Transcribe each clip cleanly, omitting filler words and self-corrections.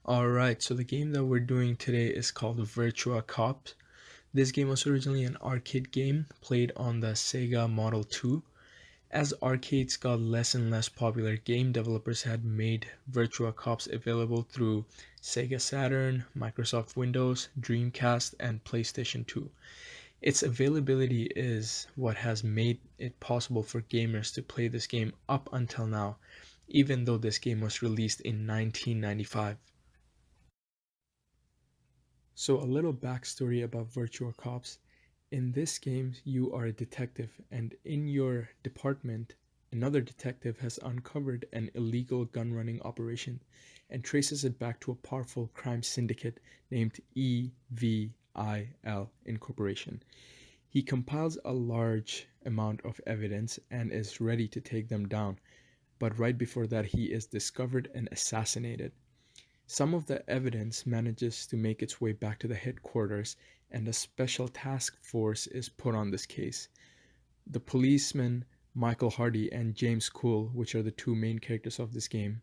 Alright, so the game that we're doing today is called Virtua Cop. This game was originally an arcade game played on the Sega Model 2. As arcades got less and less popular, game developers had made Virtua Cops available through Sega Saturn, Microsoft Windows, Dreamcast, and PlayStation 2. Its availability is what has made it possible for gamers to play this game up until now, even though this game was released in 1995. So, a little backstory about Virtual Cops. In this game, you are a detective, and in your department, another detective has uncovered an illegal gun running operation and traces it back to a powerful crime syndicate named EVIL Incorporation. He compiles a large amount of evidence and is ready to take them down, but right before that, he is discovered and assassinated. Some of the evidence manages to make its way back to the headquarters, and a special task force is put on this case. The policemen Michael Hardy and James Cool, which are the two main characters of this game,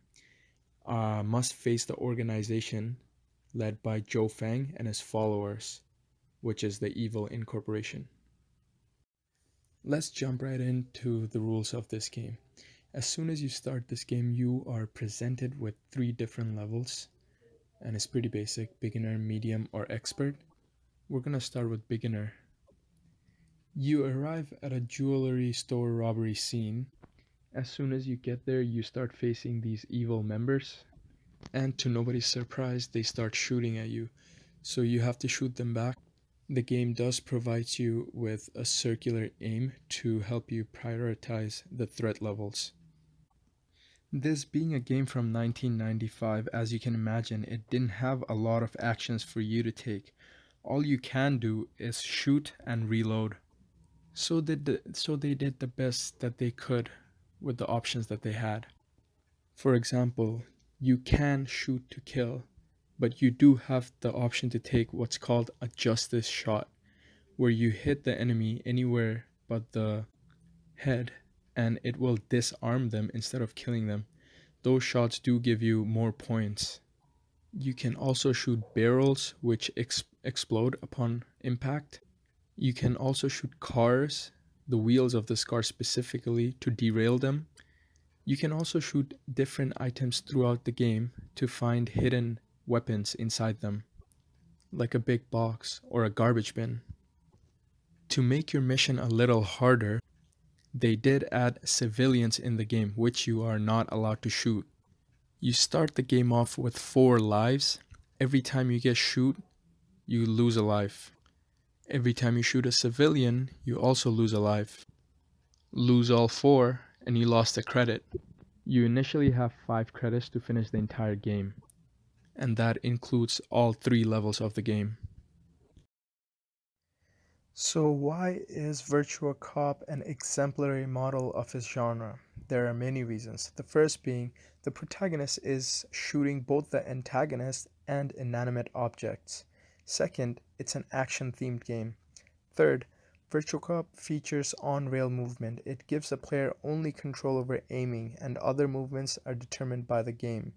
must face the organization led by Joe Fang and his followers, which is the Evil Incorporation. Let's jump right into the rules of this game. As soon as you start this game, you are presented with three different levels, and it's pretty basic: beginner, medium, or expert. We're gonna start with beginner. You arrive at a jewelry store robbery scene. As soon as you get there, you start facing these evil members, and to nobody's surprise, they start shooting at you. So you have to shoot them back. The game does provide you with a circular aim to help you prioritize the threat levels. This being a game from 1995, as you can imagine, it didn't have a lot of actions for you to take. All you can do is shoot and reload. So they did the best that they could with the options that they had. For example, you can shoot to kill, but you do have the option to take what's called a justice shot, where you hit the enemy anywhere but the head and it will disarm them instead of killing them. Those shots do give you more points. You can also shoot barrels, which explode upon impact. You can also shoot cars, the wheels of this car specifically, to derail them. You can also shoot different items throughout the game to find hidden weapons inside them, like a big box or a garbage bin. To make your mission a little harder, they did add civilians in the game, which you are not allowed to shoot. You start the game off with 4 lives. Every time you get shoot, you lose a life. Every time you shoot a civilian, you also lose a life. Lose all 4, and you lost a credit. You initially have 5 credits to finish the entire game, and that includes all 3 levels of the game. So why is Virtua Cop an exemplary model of its genre? There are many reasons. The first being the protagonist is shooting both the antagonist and inanimate objects. Second, it's an action-themed game. Third, Virtua Cop features on-rail movement. It gives the player only control over aiming, and other movements are determined by the game.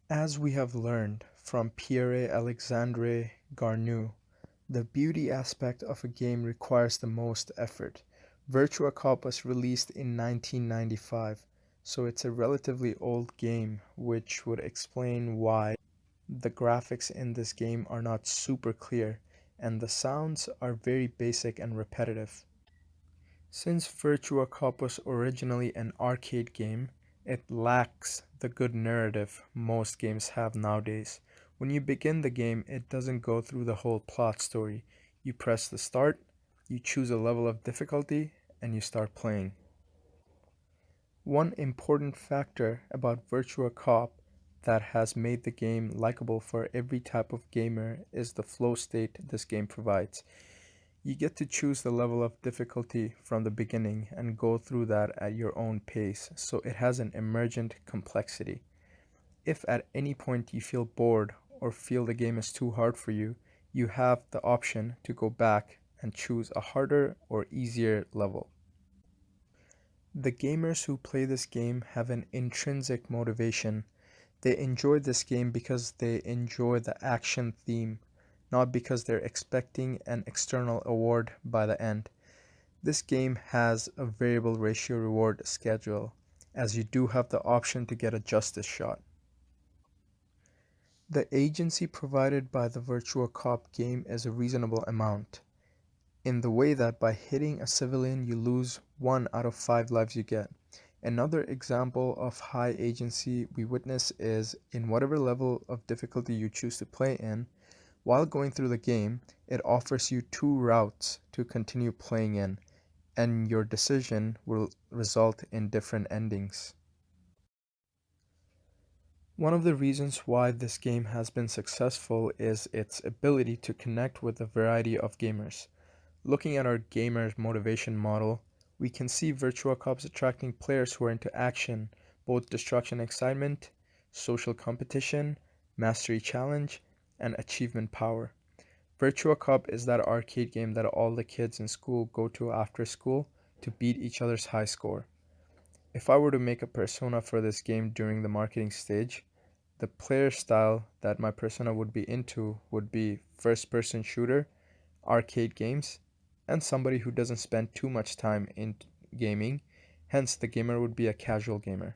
As we have learned from Pierre-Alexandre Garneau, the beauty aspect of a game requires the most effort. Virtua Cop was released in 1995, so it's a relatively old game, which would explain why the graphics in this game are not super clear and the sounds are very basic and repetitive. Since Virtua Cop was originally an arcade game, it lacks the good narrative most games have nowadays. When you begin the game, it doesn't go through the whole plot story. You press the start, you choose a level of difficulty, and you start playing. One important factor about Virtua Cop that has made the game likable for every type of gamer is the flow state this game provides. You get to choose the level of difficulty from the beginning and go through that at your own pace, so it has an emergent complexity. If at any point you feel bored or feel the game is too hard for you, you have the option to go back and choose a harder or easier level. The gamers who play this game have an intrinsic motivation. They enjoy this game because they enjoy the action theme, not because they're expecting an external award by the end. This game has a variable ratio reward schedule, as you do have the option to get a justice shot. The agency provided by the Virtua Cop game is a reasonable amount, in the way that by hitting a civilian you lose 1 out of 5 lives you get. Another example of high agency we witness is in whatever level of difficulty you choose to play in, while going through the game, it offers you two routes to continue playing in, and your decision will result in different endings. One of the reasons why this game has been successful is its ability to connect with a variety of gamers. Looking at our gamer motivation model, we can see Virtua Cops attracting players who are into action, both destruction excitement, social competition, mastery challenge, and achievement power. Virtua Cop is that arcade game that all the kids in school go to after school to beat each other's high score. If I were to make a persona for this game during the marketing stage, the player style that my persona would be into would be first person shooter, arcade games, and somebody who doesn't spend too much time in gaming, hence, the gamer would be a casual gamer.